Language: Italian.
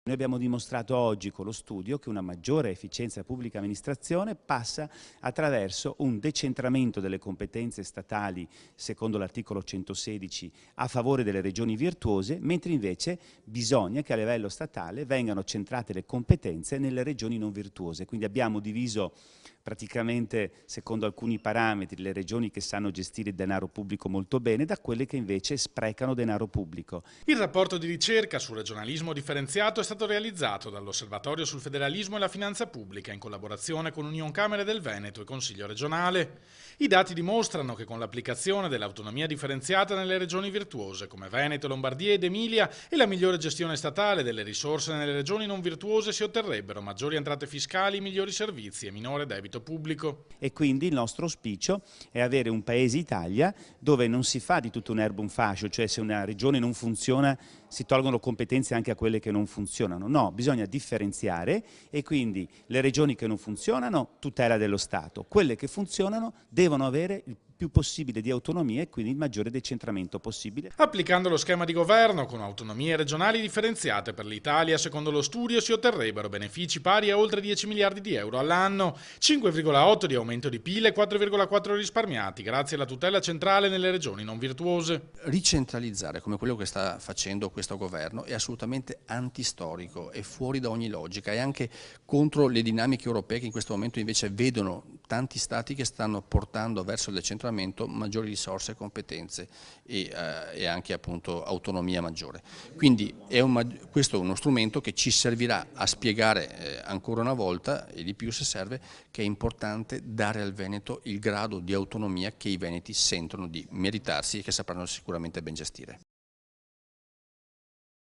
Noi abbiamo dimostrato oggi con lo studio che una maggiore efficienza della pubblica amministrazione passa attraverso un decentramento delle competenze statali, secondo l'articolo 116, a favore delle regioni virtuose, mentre invece bisogna che a livello statale vengano centrate le competenze nelle regioni non virtuose. Quindi abbiamo diviso praticamente, secondo alcuni parametri, le regioni che sanno gestire il denaro pubblico molto bene da quelle che invece sprecano denaro pubblico. Il rapporto di ricerca sul regionalismo differenziato è stato realizzato dall'Osservatorio sul federalismo e la finanza pubblica in collaborazione con Unioncamere del Veneto e Consiglio regionale. I dati dimostrano che con l'applicazione dell'autonomia differenziata nelle regioni virtuose come Veneto, Lombardia ed Emilia e la migliore gestione statale delle risorse nelle regioni non virtuose si otterrebbero maggiori entrate fiscali, migliori servizi e minore debito pubblico. E quindi il nostro auspicio è avere un paese Italia dove non si fa di tutto un'erba un fascio, cioè se una regione non funziona si tolgono competenze anche a quelle che non funzionano. No, bisogna differenziare e quindi le regioni che non funzionano, tutela dello Stato, quelle che funzionano devono avere il più possibile di autonomia e quindi il maggiore decentramento possibile. Applicando lo schema di governo con autonomie regionali differenziate per l'Italia, secondo lo studio si otterrebbero benefici pari a oltre 10 miliardi di euro all'anno, 5,8 di aumento di PIL e 4,4 risparmiati grazie alla tutela centrale nelle regioni non virtuose. Ricentralizzare come quello che sta facendo questo governo è assolutamente antistorico, è fuori da ogni logica, è anche contro le dinamiche europee che in questo momento invece vedono tanti stati che stanno portando verso il decentramento maggiori risorse e competenze e anche appunto autonomia maggiore. Quindi questo è uno strumento che ci servirà a spiegare ancora una volta e di più se serve che è importante dare al Veneto il grado di autonomia che i veneti sentono di meritarsi e che sapranno sicuramente ben gestire.